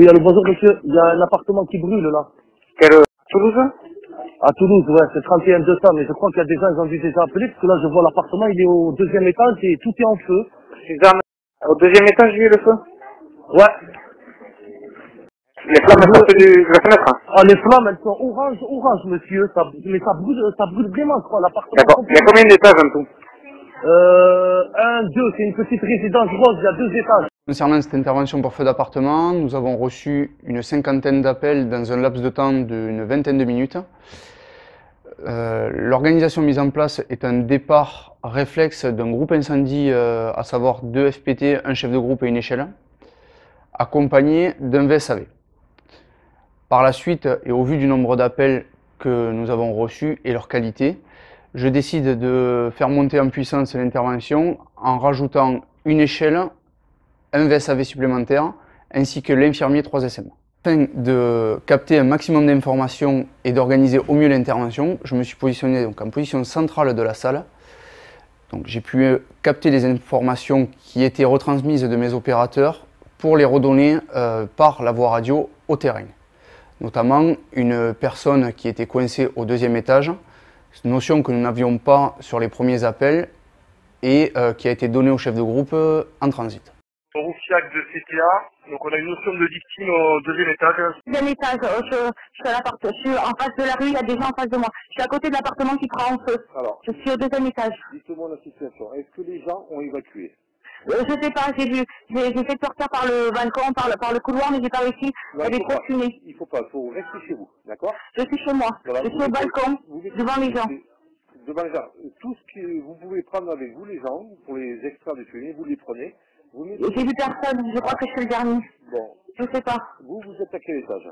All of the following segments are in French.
Oui, allô, bonjour monsieur, il y a un appartement qui brûle là. Toulouse? À Toulouse, ouais, c'est 31 200, mais je crois qu'il y a des gens, ils ont dû déjà appeler, parce que là je vois l'appartement, il est au deuxième étage et tout est en feu. Suzanne, au deuxième étage, j'ai eu le feu. Ouais. Les flammes elles sortent de la fenêtre. Ah, les flammes, elles sont orange monsieur, mais ça brûle vraiment, quoi, l'appartement D'accord. Il y a complètement. combien d'étages en tout? Un, deux, c'est une petite résidence rose, il y a 2 étages. Concernant cette intervention pour feu d'appartement, nous avons reçu une cinquantaine d'appels dans un laps de temps d'une vingtaine de minutes. L'organisation mise en place est un départ réflexe d'un groupe incendie, à savoir 2 FPT, un chef de groupe et une échelle, accompagné d'un VSAV. Par la suite, et au vu du nombre d'appels que nous avons reçus et leur qualité, je décide de faire monter en puissance l'intervention en rajoutant une échelle, un VSAV supplémentaire, ainsi que l'infirmier 3SM. Afin de capter un maximum d'informations et d'organiser au mieux l'intervention, je me suis positionné donc en position centrale de la salle. J'ai pu capter les informations qui étaient retransmises de mes opérateurs pour les redonner par la voie radio au terrain. Notamment une personne qui était coincée au 2e étage, notion que nous n'avions pas sur les premiers appels et qui a été donnée au chef de groupe en transit. Roufiac de CTA, donc on a une notion de victime au 2e étage. 2e étage, je suis à l'appart, je suis en face de la rue, il y a des gens en face de moi. Je suis à côté de l'appartement qui prend en feu. Alors, je suis au 2e étage. dites-moi la situation. Est-ce que les gens ont évacué? Je sais pas, j'ai fait sortir par le balcon, par le couloir, mais j'ai pas réussi. Il y avait trop de fumée. Il faut pas, il faut rester chez vous, d'accord? Je suis chez moi, Voilà, je suis au balcon, devant les gens. Devant les gens. Tout ce que vous pouvez prendre avec vous, les gens, pour les extraire des fumées, vous les prenez. J'ai vu personne, je crois que je suis le dernier. Bon. Je sais pas. Vous êtes à quel étage?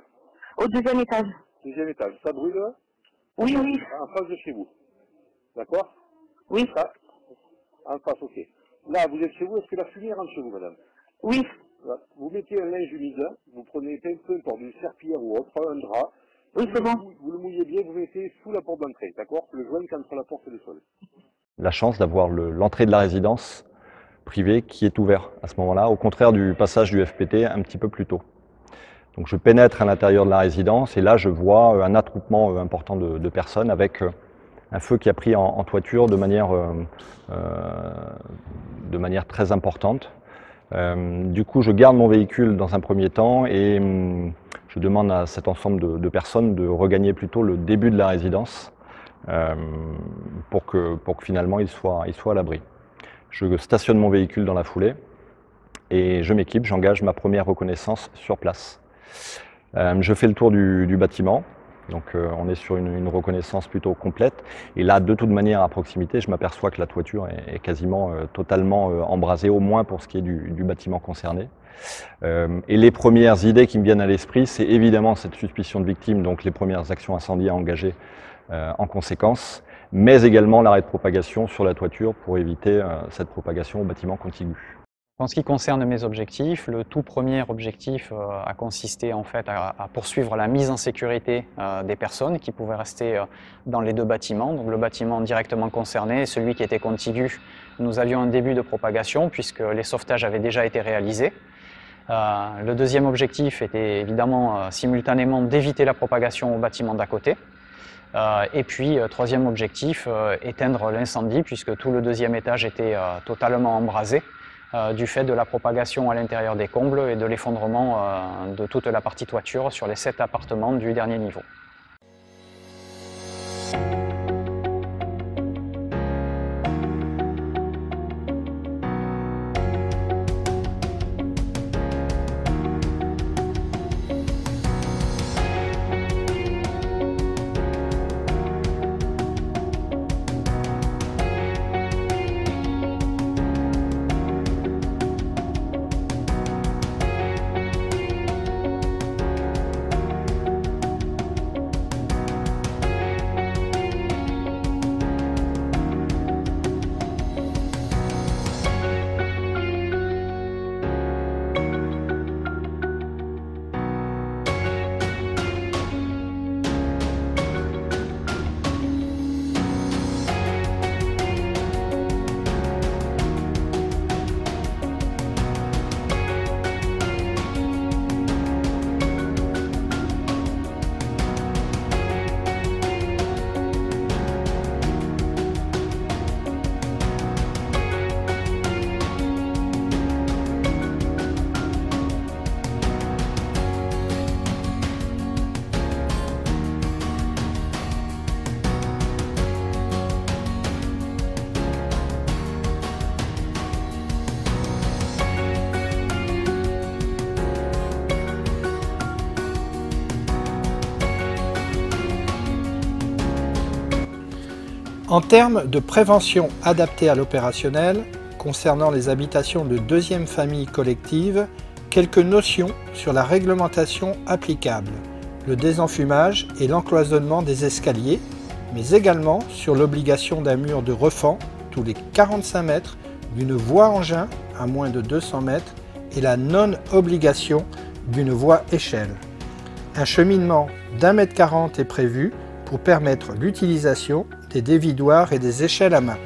Au 2e étage. 2e étage. Ça brûle? Oui, oui. En face de chez vous. D'accord? Oui. Ça, en face, ok. Là, vous êtes chez vous, est-ce que la fumée rentre chez vous, madame? Oui. Là, vous mettez un linge humide, vous prenez peu importe, une serpillière ou autre, un drap. Oui, c'est bon. Vous le mouillez bien, vous mettez sous la porte d'entrée, d'accord? Le joint entre la porte et le sol. La chance d'avoir l'entrée de la résidence privée qui est ouverte à ce moment-là, au contraire du passage du FPT un petit peu plus tôt. Donc je pénètre à l'intérieur de la résidence et là je vois un attroupement important de personnes avec un feu qui a pris en toiture de manière très importante. Du coup je garde mon véhicule dans un premier temps et je demande à cet ensemble de personnes de regagner plutôt le début de la résidence pour que finalement ils soient à l'abri. Je stationne mon véhicule dans la foulée et je m'équipe, j'engage ma première reconnaissance sur place. Je fais le tour du bâtiment, donc on est sur une reconnaissance plutôt complète. Et là, de toute manière, à proximité, je m'aperçois que la toiture est quasiment totalement embrasée, au moins pour ce qui est du bâtiment concerné. Et les premières idées qui me viennent à l'esprit, c'est évidemment cette suspicion de victime, donc les premières actions incendies à engager en conséquence, mais également l'arrêt de propagation sur la toiture pour éviter cette propagation au bâtiment contigu. En ce qui concerne mes objectifs, le tout premier objectif a consisté en fait à poursuivre la mise en sécurité des personnes qui pouvaient rester dans les 2 bâtiments. Donc le bâtiment directement concerné et celui qui était contigu, nous avions un début de propagation puisque les sauvetages avaient déjà été réalisés. Le deuxième objectif était évidemment simultanément d'éviter la propagation au bâtiment d'à côté. Et puis, troisième objectif, éteindre l'incendie puisque tout le 2e étage était totalement embrasé du fait de la propagation à l'intérieur des combles et de l'effondrement de toute la partie toiture sur les 7 appartements du dernier niveau. En termes de prévention adaptée à l'opérationnel, concernant les habitations de deuxième famille collective, quelques notions sur la réglementation applicable, le désenfumage et l'encloisonnement des escaliers, mais également sur l'obligation d'un mur de refend tous les 45 mètres, d'une voie engin à moins de 200 mètres et la non-obligation d'une voie échelle. Un cheminement d'1,40 m est prévu pour permettre l'utilisation des dévidoirs et des échelles à main.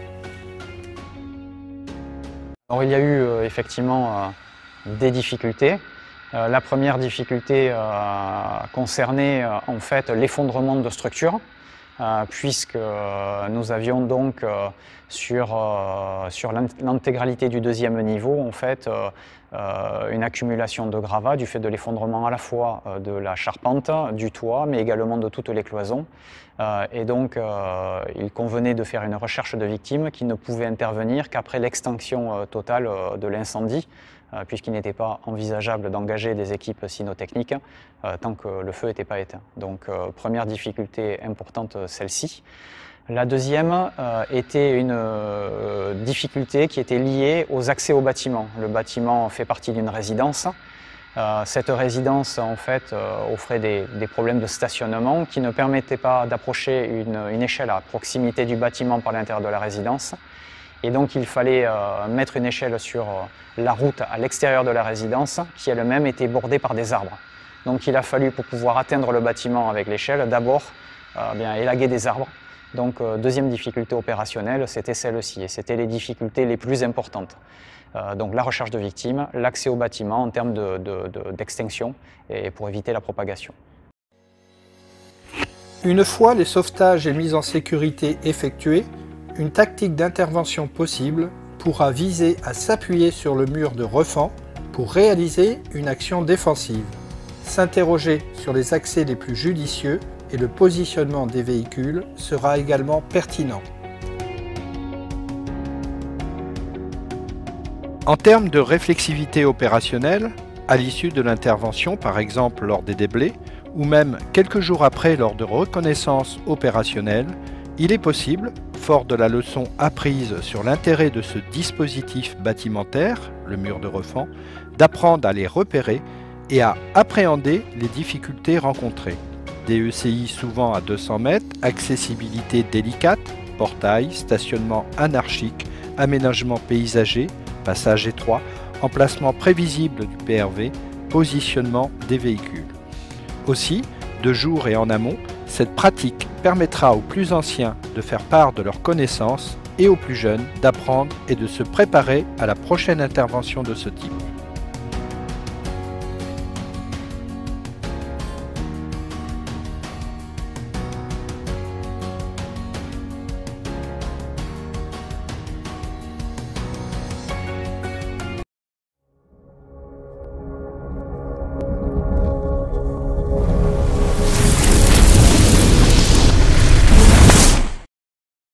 Alors, il y a eu effectivement des difficultés. La première difficulté concernait en fait l'effondrement de structures, puisque nous avions donc sur l'intégralité du deuxième niveau en fait une accumulation de gravats du fait de l'effondrement à la fois de la charpente, du toit, mais également de toutes les cloisons. Et donc il convenait de faire une recherche de victimes qui ne pouvait intervenir qu'après l'extinction totale de l'incendie, puisqu'il n'était pas envisageable d'engager des équipes cynotechniques tant que le feu n'était pas éteint. Donc première difficulté importante, celle-ci. La deuxième était une difficulté qui était liée aux accès au bâtiment. Le bâtiment fait partie d'une résidence. Cette résidence en fait offrait des problèmes de stationnement qui ne permettaient pas d'approcher une échelle à proximité du bâtiment par l'intérieur de la résidence. Et donc il fallait mettre une échelle sur la route à l'extérieur de la résidence qui elle-même était bordée par des arbres. Donc il a fallu, pour pouvoir atteindre le bâtiment avec l'échelle, d'abord élaguer des arbres. Donc deuxième difficulté opérationnelle, c'était celle-ci, et c'était les difficultés les plus importantes. Donc la recherche de victimes, l'accès au bâtiment en termes d'extinction et pour éviter la propagation. Une fois les sauvetages et mises en sécurité effectués, une tactique d'intervention possible pourra viser à s'appuyer sur le mur de refend pour réaliser une action défensive, s'interroger sur les accès les plus judicieux et le positionnement des véhicules sera également pertinent. En termes de réflexivité opérationnelle, à l'issue de l'intervention, par exemple lors des déblais, ou même quelques jours après lors de reconnaissance opérationnelle, il est possible, fort de la leçon apprise sur l'intérêt de ce dispositif bâtimentaire, le mur de refend, d'apprendre à les repérer et à appréhender les difficultés rencontrées. Des ECI souvent à 200 mètres, accessibilité délicate, portail, stationnement anarchique, aménagement paysager, passage étroit, emplacement prévisible du PRV, positionnement des véhicules. Aussi, de jour et en amont, cette pratique permettra aux plus anciens de faire part de leurs connaissances et aux plus jeunes d'apprendre et de se préparer à la prochaine intervention de ce type.